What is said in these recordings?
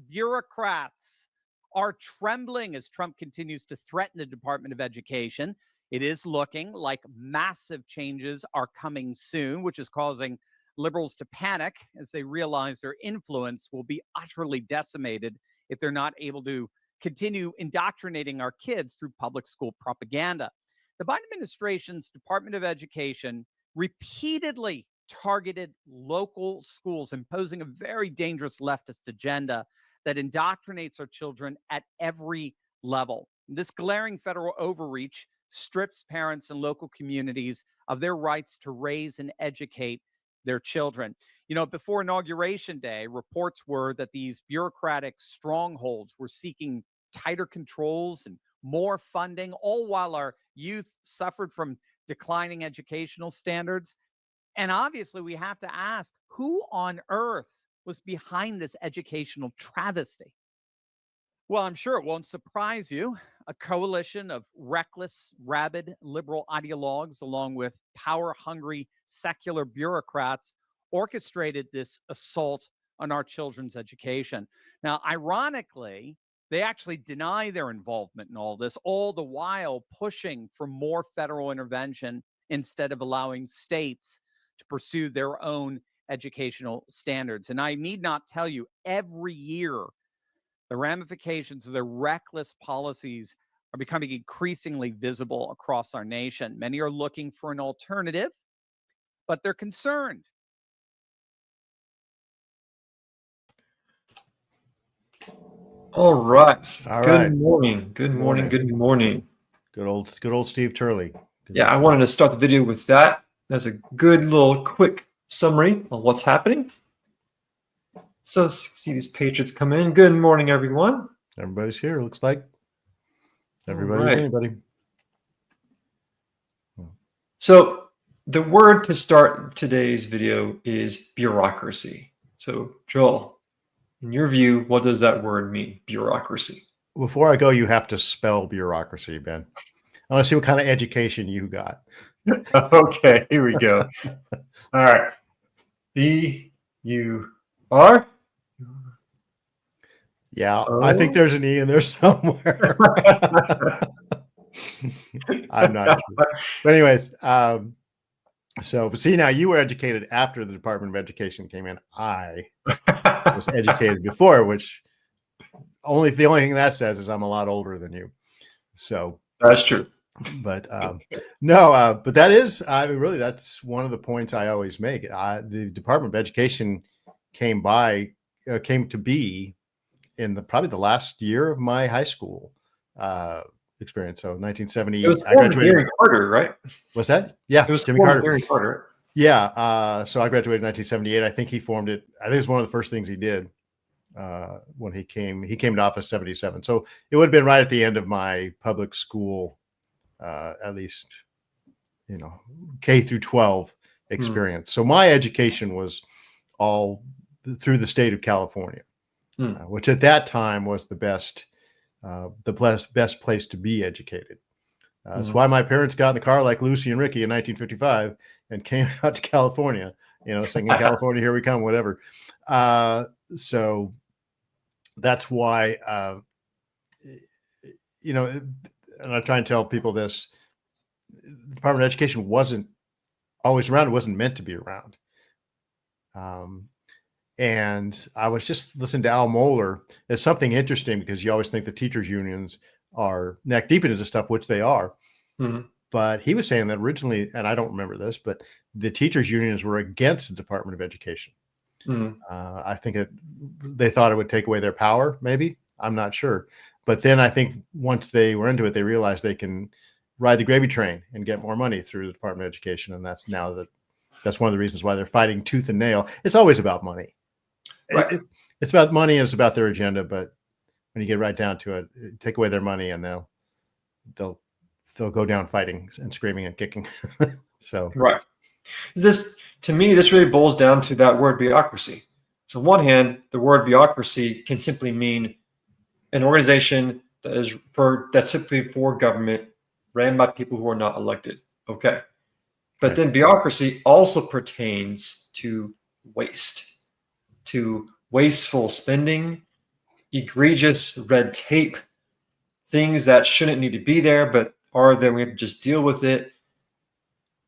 bureaucrats are trembling as Trump continues to threaten the Department of Education. It is looking like massive changes are coming soon, which is causing liberals to panic as they realize their influence will be utterly decimated if they're not able to continue indoctrinating our kids through public school propaganda. The Biden administration's Department of Education repeatedly targeted local schools, imposing a very dangerous leftist agenda that indoctrinates our children at every level. This glaring federal overreach strips parents and local communities of their rights to raise and educate their children. You know, before Inauguration Day, reports were that these bureaucratic strongholds were seeking tighter controls and more funding, all while our youth suffered from declining educational standards. And obviously, we have to ask, who on earth was behind this educational travesty? Well, I'm sure it won't surprise you. A coalition of reckless, rabid liberal ideologues, along with power hungry secular bureaucrats, orchestrated this assault on our children's education. Now, ironically, they actually deny their involvement in all this, all the while pushing for more federal intervention instead of allowing states to pursue their own educational standards. And I need not tell you, every year, the ramifications of their reckless policies are becoming increasingly visible across our nation. Many are looking for an alternative, but they're concerned. All right. All Good right. morning. Good morning. Good morning. Good old Steve Turley. Yeah, I wanted to start the video with that. That's a good little quick summary of what's happening. So see these Patriots come in. Good morning, everyone. Everybody's here. Looks like everybody's right. anybody. So the word to start today's video is bureaucracy. So Joel, in your view, what does that word mean, bureaucracy? Before I go, you have to spell bureaucracy, Ben. I want to see what kind of education you got. Okay, here we go. All right. B-U-R? Yeah, I think there's an E in there somewhere. I'm not sure. But anyways, so but see, now you were educated after the Department of Education came in. I was educated before, which the only thing that says is I'm a lot older than you. So that's true. But no, but that is, I mean, really, that's one of the points I always make. The Department of Education came to be in probably the last year of my high school experience. So 1970, it was I graduated. Jimmy Carter, right? What's that? Yeah, it was Jimmy Carter. Jimmy Carter. Yeah. So I graduated in 1978. I think he formed it. I think it's one of the first things he did when he came. He came to office 77. So it would have been right at the end of my public school, at least, K through 12 experience. So my education was all through the state of California. Which at that time was the best place to be educated. That's why my parents got in the car like Lucy and Ricky in 1955 and came out to California, singing California, here we come, whatever. So that's why, and I try and tell people this, the Department of Education wasn't always around. It wasn't meant to be around. And I was just listening to Al Mohler. It's something interesting because you always think the teachers unions are neck deep into this stuff, which they are. But he was saying that originally, and I don't remember this, but the teachers unions were against the Department of Education. I think they thought it would take away their power, maybe. I'm not sure. But then I think once they were into it, they realized they can ride the gravy train and get more money through the Department of Education. And that's one of the reasons why they're fighting tooth and nail. It's always about money. Right. It's about money and it's about their agenda. But when you get right down to it, take away their money and they'll go down fighting and screaming and kicking. So right. To me, this really boils down to that word bureaucracy. So on one hand, the word bureaucracy can simply mean an organization that's simply for government ran by people who are not elected. Okay. But then bureaucracy also pertains to waste, to wasteful spending, egregious red tape, things that shouldn't need to be there, but are there. We have to just deal with it.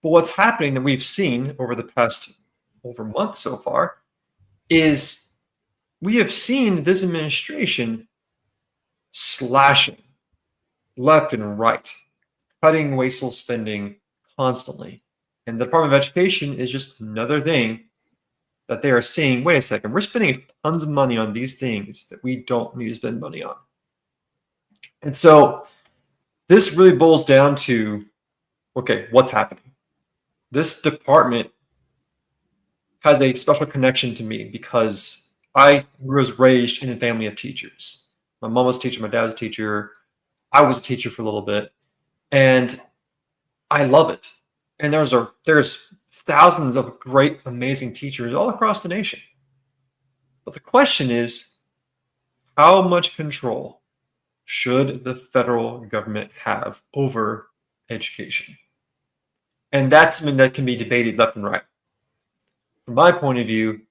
But what's happening that we've seen over the past month so far is we have seen this administration slashing left and right, cutting wasteful spending constantly. And the Department of Education is just another thing that they are saying, wait a second, we're spending tons of money on these things that we don't need to spend money on. And so this really boils down to, okay, what's happening? This department has a special connection to me because I was raised in a family of teachers. My mom was a teacher, my dad was a teacher. I was a teacher for a little bit, and I love it. And there's thousands of great, amazing teachers all across the nation. But the question is, how much control should the federal government have over education? And that's something that can be debated left and right. From my point of view,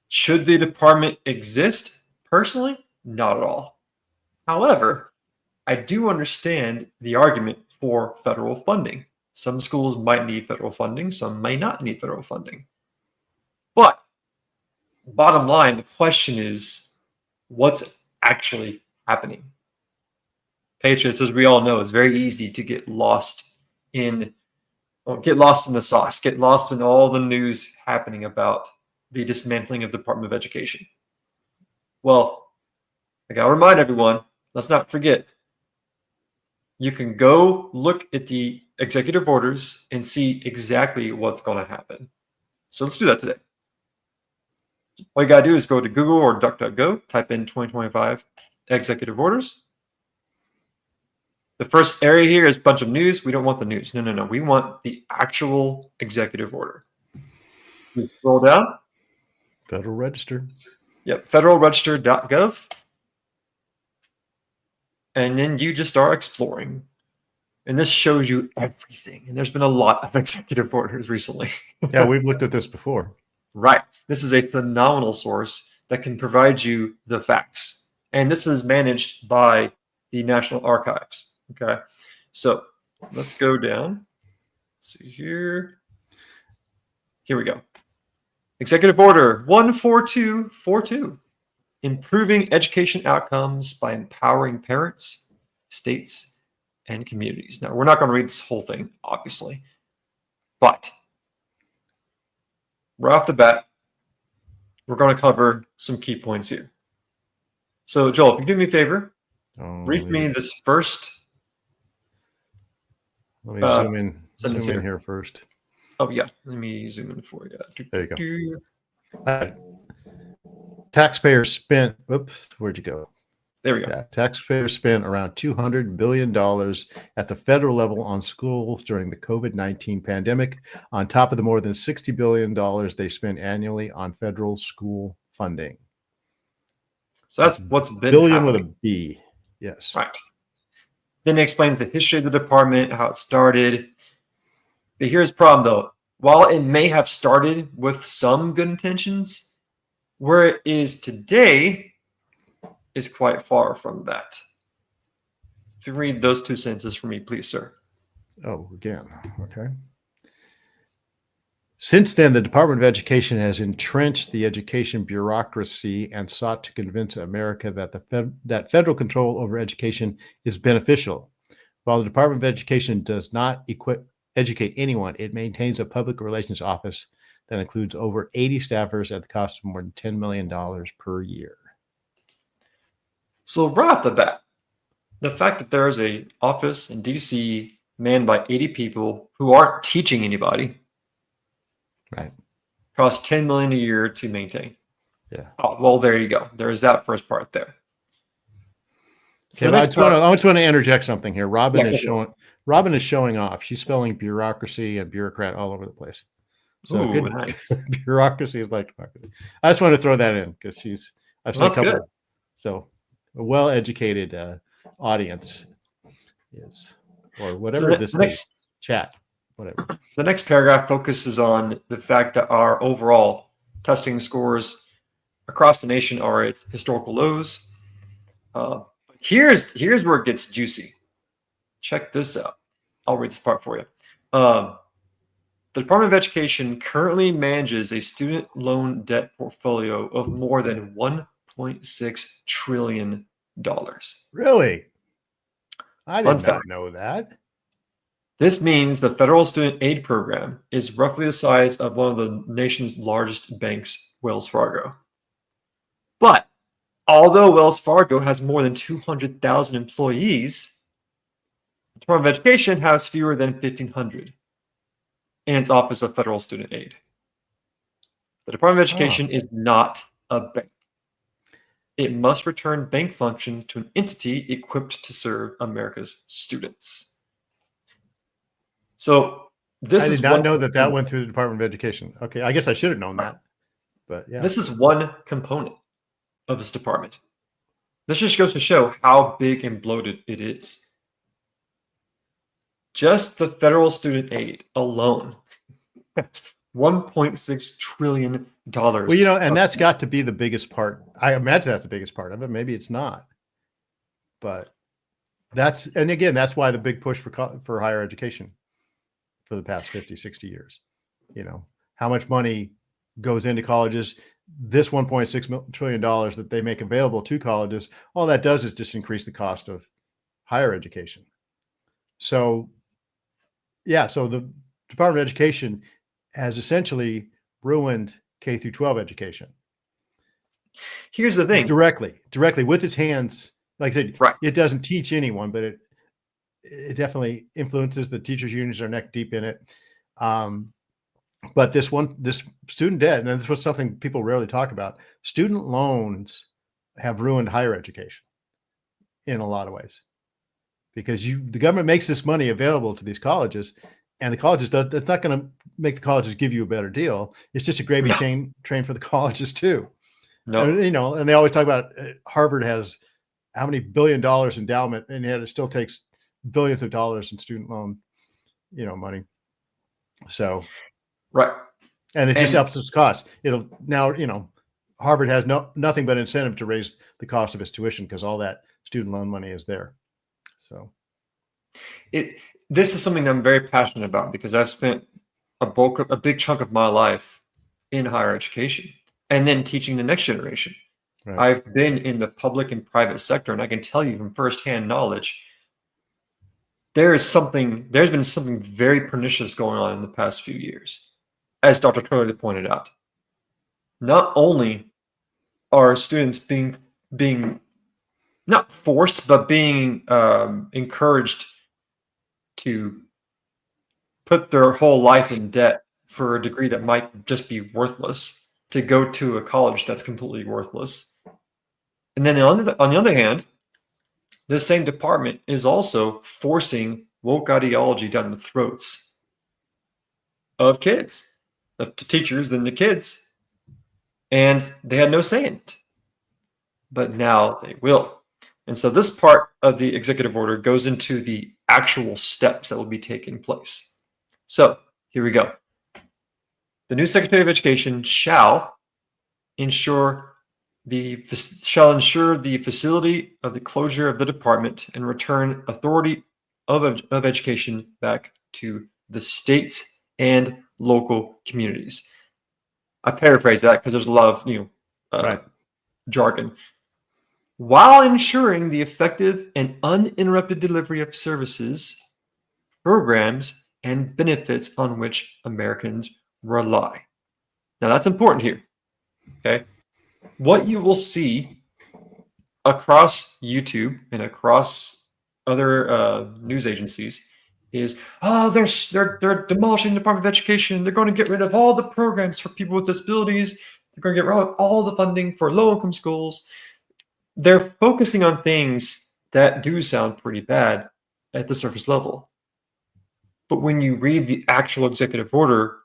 should the department exist? Personally, not at all. However, I do understand the argument for federal funding. Some schools might need federal funding, some may not need federal funding. But bottom line, the question is, what's actually happening? Patriots, as we all know, is very easy to get lost in the sauce, get lost in all the news happening about the dismantling of the Department of Education. Well, I gotta remind everyone, let's not forget, you can go look at the executive orders and see exactly what's going to happen. So let's do that today. All you got to do is go to Google or DuckDuckGo, type in 2025 executive orders. The first area here is a bunch of news. We don't want the news. No. We want the actual executive order. Please scroll down. Federal Register. Yep, federalregister.gov. And then you just start exploring. And this shows you everything. And there's been a lot of executive orders recently. Yeah, we've looked at this before. Right. This is a phenomenal source that can provide you the facts. And this is managed by the National Archives. Okay. So let's go down. Let's see here. Here we go. Executive Order 14242. Improving education outcomes by empowering parents, states, and communities. Now, we're not going to read this whole thing, obviously, but right off the bat, we're going to cover some key points here. So, Joel, if you do me a favor, read me this first. Let me zoom in here first. Oh, yeah. Let me zoom in for you. There you go. Taxpayers spent, whoops, where'd you go? There we go. Yeah, taxpayers spent around $200 billion at the federal level on schools during the COVID-19 pandemic, on top of the more than $60 billion they spend annually on federal school funding. So that's what's been billion happening. with a B. Yes. Right. Then it explains the history of the department, how it started. But here's the problem, though. While it may have started with some good intentions, where it is today is quite far from that. If you read those two sentences for me, please, sir. Oh, again. Okay. Since then, the Department of Education has entrenched the education bureaucracy and sought to convince America that that federal control over education is beneficial. While the Department of Education does not educate anyone, it maintains a public relations office that includes over 80 staffers at the cost of more than $10 million per year. So right off the bat, the fact that there is an office in D.C. manned by 80 people who aren't teaching anybody, right, costs $10 million a year to maintain. Yeah. Oh, well, there you go. There's that first part there. So I just want to interject something here. Robin is showing off. She's spelling bureaucracy and bureaucrat all over the place. So Ooh, good. nice. Bureaucracy is like democracy. I just want to throw that in because I've seen a couple. Good. So a well-educated audience is, or whatever So this next is, chat, whatever. The next paragraph focuses on the fact that our overall testing scores across the nation are at historical lows. Here's where it gets juicy. Check this out. I'll read this part for you. The Department of Education currently manages a student loan debt portfolio of more than $1.6 trillion. Really? I Fun did not fact. know that. This means the federal student aid program is roughly the size of one of the nation's largest banks, Wells Fargo. But although Wells Fargo has more than 200,000 employees, the Department of Education has fewer than 1,500 in its Office of Federal Student Aid. The Department of Education is not a bank. It must return bank functions to an entity equipped to serve America's students. So this I is did not know one that went through the Department of Education. Okay, I guess I should have known that. But yeah, this is one component of this department. This just goes to show how big and bloated it is. Just the federal student aid alone, that's $1.6 trillion. well, you know, and that's got to be the biggest part. I imagine that's the biggest part of it. Maybe it's not, but and again, that's why the big push for higher education for the past 50, 60 years. You know, how much money goes into colleges? This $1.6 trillion that they make available to colleges, all that does is just increase the cost of higher education. So, yeah, so the Department of Education has essentially ruined K through 12 education. Here's the thing. Directly with its hands. Like I said, right. It doesn't teach anyone, but it definitely influences. The teachers' unions are neck deep in it. But this student debt, and this was something people rarely talk about, student loans have ruined higher education in a lot of ways, because the government makes this money available to these colleges, and the colleges that's not going to make the colleges give you a better deal. It's just a gravy train for the colleges too. No, you know, and they always talk about Harvard has how many $1 billion endowment, and yet it still takes billions of dollars in student loan, money. So, right. And it just helps its cost. It'll now, Harvard has nothing but incentive to raise the cost of its tuition because all that student loan money is there. So this is something I'm very passionate about, because I've spent a big chunk of my life in higher education and then teaching the next generation. Right. I've been in the public and private sector, and I can tell you from firsthand knowledge, there's been something very pernicious going on in the past few years, as Dr. Turley pointed out. Not only are students being not forced, but being encouraged to put their whole life in debt for a degree that might just be worthless, to go to a college that's completely worthless. And then on the other hand, this same department is also forcing woke ideology down the throats of kids, of the teachers and the kids. And they had no say in it. But now they will. And so this part of the executive order goes into the actual steps that will be taking place. So here we go. The new Secretary of Education shall ensure the facility of the closure of the department and return authority of education back to the states and local communities. I paraphrase that because there's a lot of jargon. While ensuring the effective and uninterrupted delivery of services, programs, and benefits on which Americans rely. Now that's important here. Okay. What you will see across YouTube and across other news agencies is, they're demolishing the Department of Education. They're going to get rid of all the programs for people with disabilities. They're going to get rid of all the funding for low-income schools. They're focusing on things that do sound pretty bad at the surface level. But when you read the actual executive order,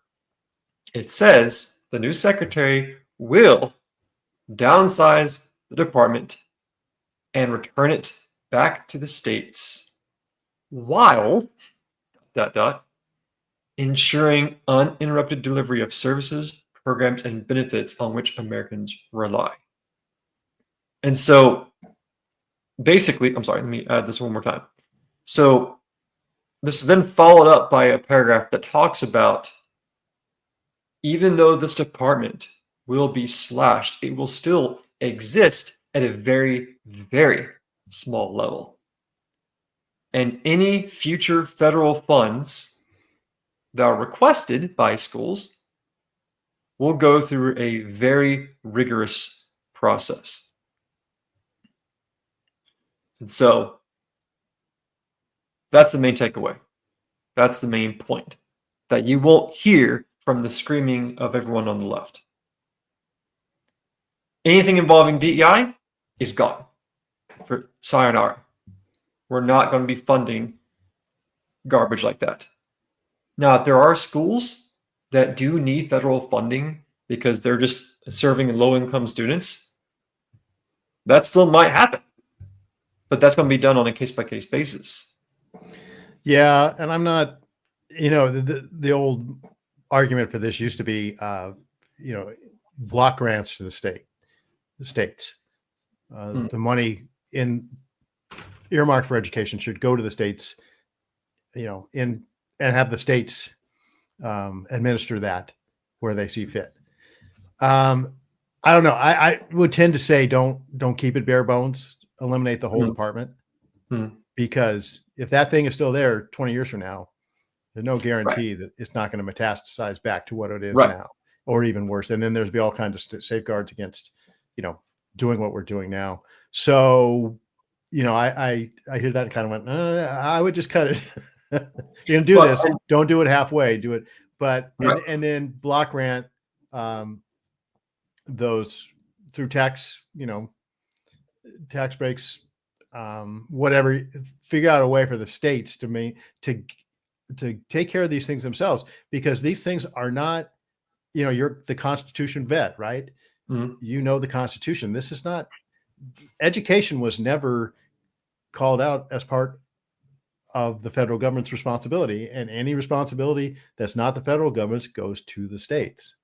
it says the new secretary will downsize the department and return it back to the states while ensuring uninterrupted delivery of services, programs, and benefits on which Americans rely. And so basically, I'm sorry, let me add this one more time. So this is then followed up by a paragraph that talks about, even though this department will be slashed, it will still exist at a very, very small level. And any future federal funds that are requested by schools will go through a very rigorous process. And so that's the main takeaway. That's the main point, that you won't hear from the screaming of everyone on the left. Anything involving DEI is gone. For sayonara. We're not going to be funding garbage like that. Now, if there are schools that do need federal funding because they're just serving low-income students, that still might happen. But that's going to be done on a case-by-case basis. Yeah, and I'm not, the old argument for this used to be, block grants to the states. The money in earmarked for education should go to the states, and have the states administer that where they see fit. I don't know. I would tend to say don't keep it bare bones. Eliminate the whole department, because if that thing is still there 20 years from now, there's no guarantee that it's not going to metastasize back to what it is now, or even worse. And then there's be all kinds of safeguards against, doing what we're doing now. So, I hear that and kind of went, I would just cut it. You do this, don't do it halfway, do it. But, and then block grant those through tax, tax breaks, whatever, figure out a way for the states to take care of these things themselves, because these things are not, you're the Constitution vet, right? The Constitution. This is not, education was never called out as part of the federal government's responsibility, and any responsibility that's not the federal government's goes to the states.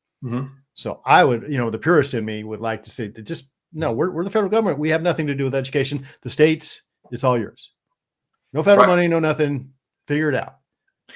So I would, the purist in me would like to say that just, no, we're the federal government. We have nothing to do with education. The states, it's all yours. No federal money, no nothing. Figure it out.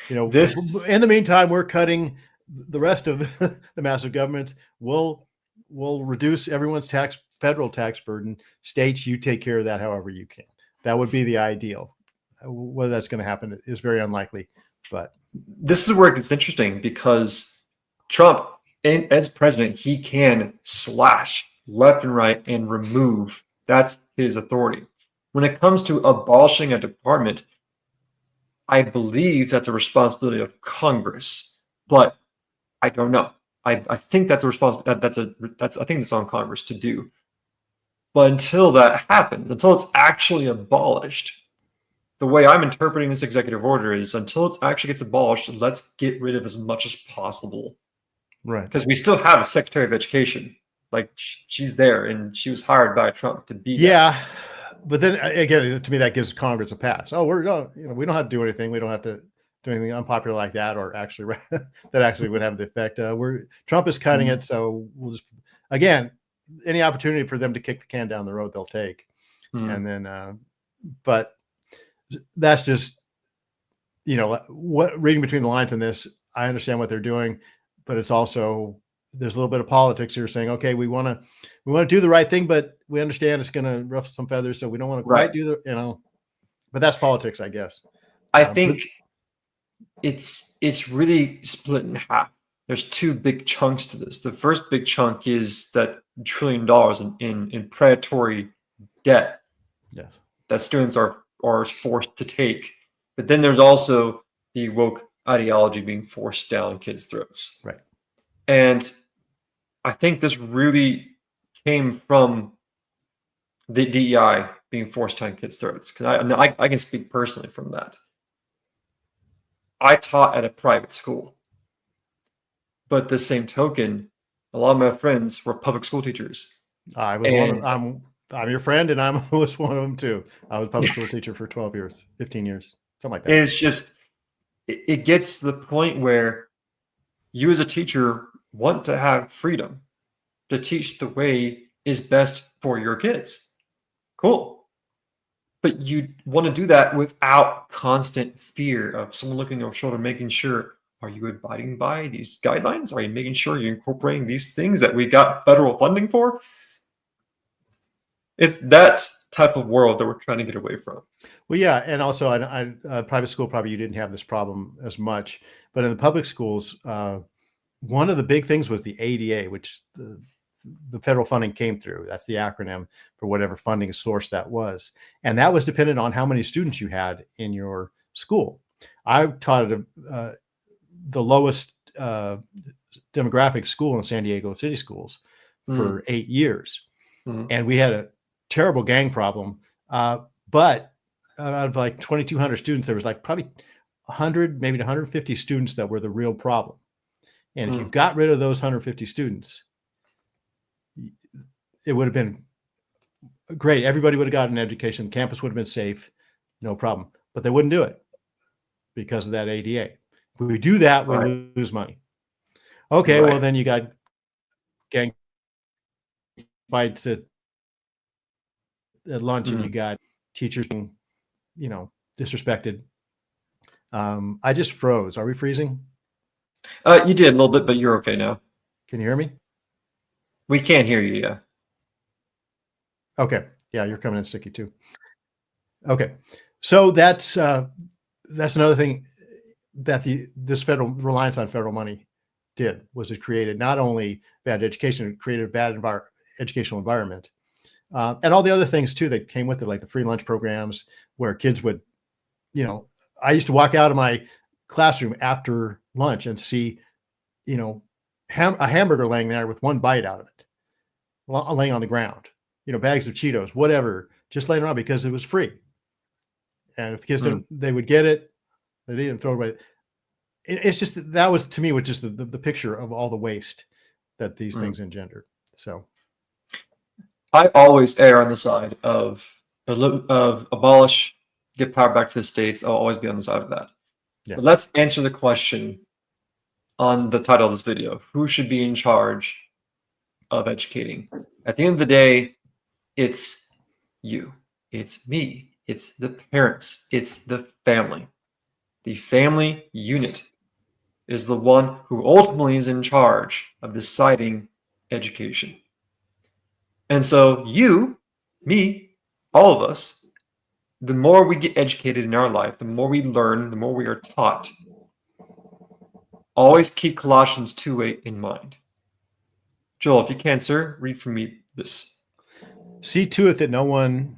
In the meantime, we're cutting the rest of the massive government. We'll reduce everyone's federal tax burden. States, you take care of that however you can. That would be the ideal. Whether that's going to happen is very unlikely. But this is where it gets interesting, because Trump, as president, he can slash left and right and remove. That's his authority. When it comes to abolishing a department, I believe that's a responsibility of Congress, but I don't know. I think that's a responsibility. I think it's on Congress to do. But until that happens, until it's actually abolished, the way I'm interpreting this executive order is, until it actually gets abolished, let's get rid of as much as possible. Right. Because we still have a Secretary of Education. Like, she's there, and she was hired by Trump to be that. But then again, to me, that gives Congress a pass. Oh, we don't have to do anything. We don't have to do anything unpopular like that, or actually that actually would have the effect. Trump is cutting it, so we'll just, again, any opportunity for them to kick the can down the road, they'll take. And then, but that's just, what reading between the lines in this, I understand what they're doing, but it's also, there's a little bit of politics here saying, okay, we want to do the right thing, but we understand it's going to ruffle some feathers, so we don't want to quite do but that's politics, I guess. I think it's really split in half. There's two big chunks to this. The first big chunk is that $1 trillion in predatory debt that students are forced to take. But then there's also the woke ideology being forced down kids' throats. Right. And I think this really came from the DEI being forced down kids' throats. Because I can speak personally from that. I taught at a private school. But the same token, a lot of my friends were public school teachers. I'm your friend, and I was one of them too. I was a public school teacher for 12 years, 15 years, something like that. It's just, it gets to the point where you as a teacher want to have freedom to teach the way is best for your kids. Cool. But you want to do that without constant fear of someone looking over your shoulder, making sure, are you abiding by these guidelines? Are you making sure you're incorporating these things that we got federal funding for? It's that type of world that we're trying to get away from. Well, yeah, and also, private school, probably you didn't have this problem as much, but in the public schools, one of the big things was the ADA, which the federal funding came through. That's the acronym for whatever funding source that was. And that was dependent on how many students you had in your school. I taught at the lowest demographic school in San Diego City Schools for 8 years. And we had a terrible gang problem. But out of like 2,200 students, there was like probably 100, maybe 150 students that were the real problem. And if you got rid of those 150 students, it would have been great. Everybody would have gotten an education. The campus would have been safe, no problem. But they wouldn't do it because of that ADA. If we do that, we lose money. Okay, well, then you got gang fights at lunch, and you got teachers being, disrespected. I just froze. Are we freezing? You did a little bit, but you're okay now. Can you hear me? We can't hear you, yeah. Okay. Yeah, you're coming in sticky too. Okay. So that's another thing that this federal reliance on federal money did, was it created not only bad education, it created a bad educational environment. And all the other things too that came with it, like the free lunch programs where kids would, I used to walk out of my classroom after lunch and see, a hamburger laying there with one bite out of it, laying on the ground, bags of Cheetos, whatever, just laying around because it was free. And if the kids didn't, they would get it, they didn't throw it away. It's just, that was, to me, was just the picture of all the waste that these things engendered. So I always err on the side of abolish, get power back to the states. I'll always be on the side of that. Yeah. But let's answer the question on the title of this video. Who should be in charge of educating? At the end of the day, it's you. It's me. It's the parents. It's the family. The family unit is the one who ultimately is in charge of deciding education. And so you, me, all of us, the more we get educated in our life, the more we learn, the more we are taught. Always keep Colossians 2:8 in mind. Joel, if you can, sir, read for me this. See to it that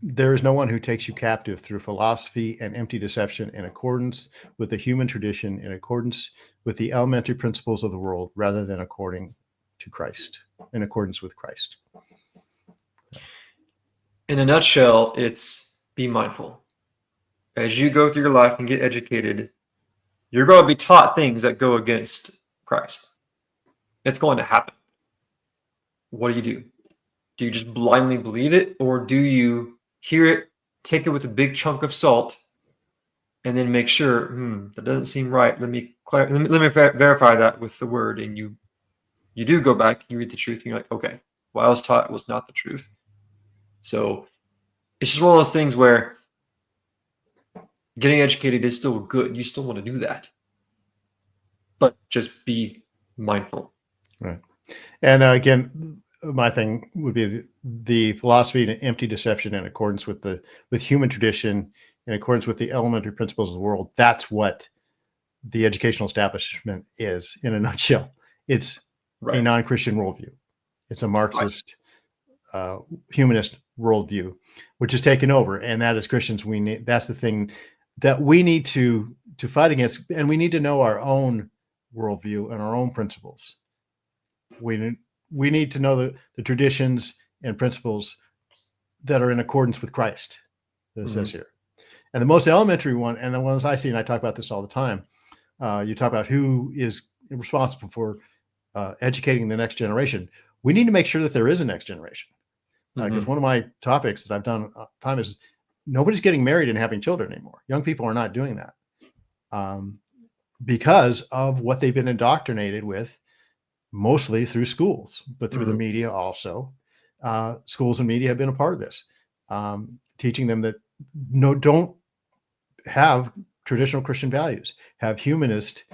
there is no one who takes you captive through philosophy and empty deception in accordance with the human tradition, in accordance with the elementary principles of the world, rather than according to Christ, in accordance with Christ. In a nutshell, it's be mindful. As you go through your life and get educated, you're going to be taught things that go against Christ. It's going to happen. What do? Do you just blindly believe it, or do you hear it, take it with a big chunk of salt, and then make sure, that doesn't seem right. Let me verify that with the word, and you do go back, you read the truth, and you're like, okay, what I was taught was not the truth. So it's just one of those things where getting educated is still good. You still want to do that, but just be mindful. Right. And again, my thing would be the philosophy and empty deception in accordance with human tradition, in accordance with the elementary principles of the world. That's what the educational establishment is in a nutshell. It's a non-Christian worldview. It's a Marxist, humanist worldview, which is taken over. And that as Christians, that's the thing that we need to fight against. And we need to know our own worldview and our own principles. We need to know the traditions and principles that are in accordance with Christ, that it says here. And the most elementary one, and the ones I see, and I talk about this all the time, you talk about who is responsible for educating the next generation. We need to make sure that there is a next generation. Because one of my topics that I've done time is nobody's getting married and having children anymore. Young people are not doing that because of what they've been indoctrinated with, mostly through schools, but through the media also. Schools and media have been a part of this. teaching them that don't have traditional Christian values, have humanist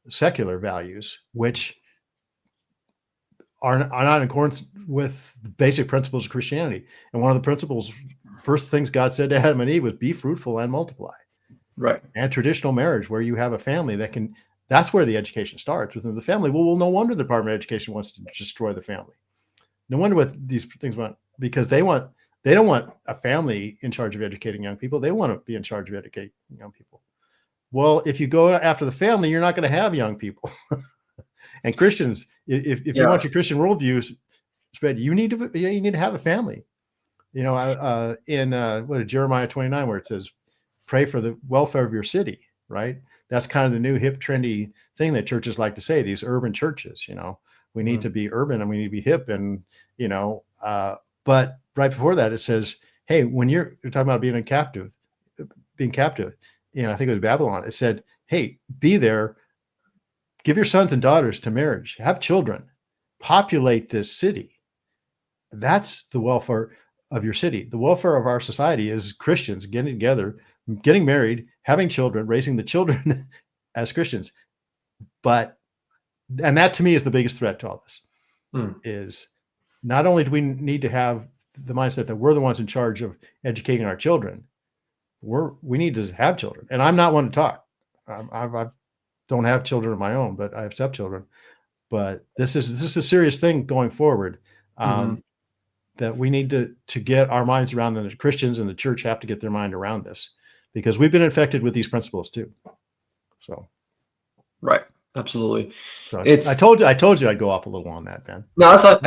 secular values, which are not in accordance with the basic principles of Christianity. And one of the principles, first things God said to Adam and Eve was be fruitful and multiply. Right. And traditional marriage, where you have a family that's where the education starts within the family. Well, no wonder the Department of Education wants to destroy the family. No wonder what these things want, because they don't want a family in charge of educating young people. They want to be in charge of educating young people. Well, if you go after the family, you're not going to have young people. And Christians, if you want your Christian worldview spread, you need to have a family. In Jeremiah 29, where it says, pray for the welfare of your city, right? That's kind of the new hip, trendy thing that churches like to say, these urban churches, we need to be urban and we need to be hip. And, but right before that, it says, hey, when you're talking about being captive, I think it was Babylon, it said, hey, be there, give your sons and daughters to marriage, have children, populate this city. That's the welfare of your city. The welfare of our society is Christians getting together, getting married, having children, raising the children as Christians. And that to me is the biggest threat to all this, is not only do we need to have the mindset that we're the ones in charge of educating our children, we need to have children. And I'm not one to talk. I don't have children of my own, but I have stepchildren. But this is a serious thing going forward. That we need to get our minds around, and the Christians and the church have to get their mind around this, because we've been infected with these principles too. So, right, absolutely. So I told you I'd go off a little on that, Ben. No, it's like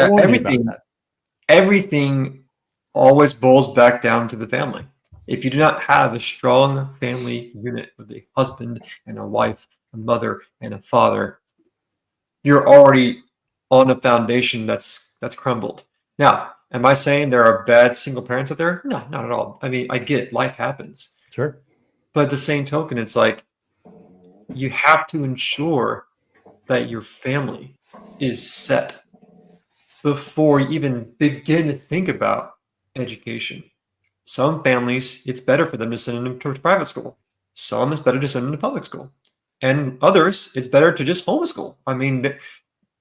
everything always boils back down to the family. If you do not have a strong family unit with a husband and a wife, a mother and a father, you're already on a foundation that's crumbled. Now, am I saying there are bad single parents out there? No, not at all. I mean, I get it. Life happens. Sure. But at the same token, it's like you have to ensure that your family is set before you even begin to think about education. Some families, it's better for them to send them to private school. Some, it's better to send them to public school. And others, it's better to just homeschool. I mean,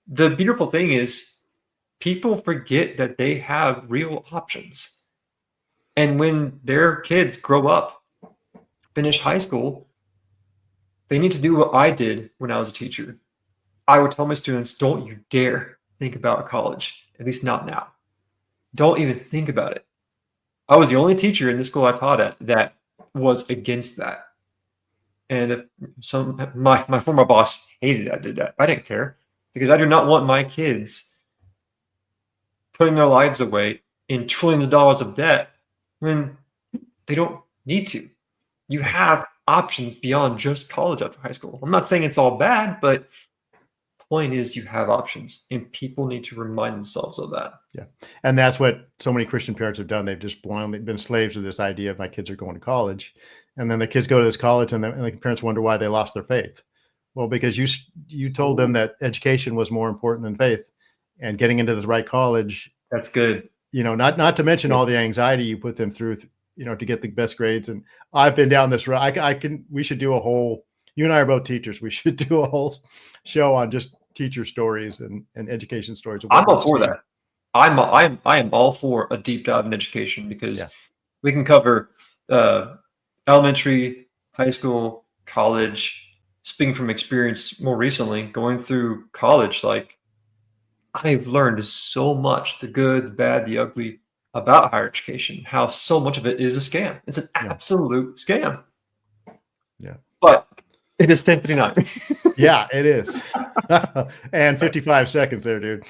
the beautiful thing is people forget that they have real options. And when their kids grow up, finish high school, they need to do what I did when I was a teacher. I would tell my students, don't you dare think about college, at least not now. Don't even think about it. I was the only teacher in the school I taught at that was against that. And my former boss hated I did that. I didn't care, because I do not want my kids putting their lives away in trillions of dollars of debt when they don't need to. You have options beyond just college after high school. I'm not saying it's all bad, but the point is you have options, and people need to remind themselves of that. Yeah. And that's what so many Christian parents have done. They've just blindly been slaves to this idea of my kids are going to college. And then the kids go to this college and the parents wonder why they lost their faith. Well, because you told them that education was more important than faith, and getting into the right college. That's good. Not to mention all the anxiety you put them through, to get the best grades. And I've been down this road. We should do a whole, you and I are both teachers. We should do a whole show on just teacher stories and education stories. I'm all for that. I am all for a deep dive in education, because we can cover elementary, high school, college. Speaking from experience more recently, going through college, like I've learned so much, the good, the bad, the ugly about higher education, how so much of it is a scam. It's an absolute scam. Yeah. But it is 10:59. Yeah, it is. And 55 seconds there, dude.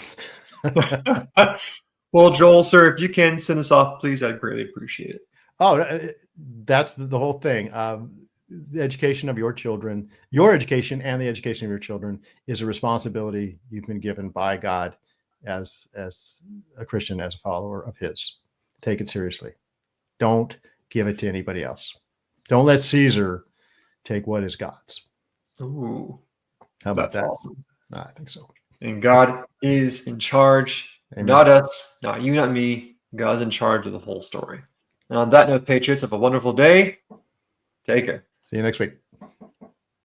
Well, Joel, sir, if you can send us off, please, I'd greatly appreciate it. Oh, that's the whole thing. The education of your children, your education and the education of your children is a responsibility you've been given by God as a Christian, as a follower of his. Take it seriously. Don't give it to anybody else. Don't let Caesar take what is God's. Ooh, how about that? Awesome. I think so. And God is in charge. Amen. Not us, not you, not me. God's in charge of the whole story. And on that note, Patriots, have a wonderful day. Take care. See you next week.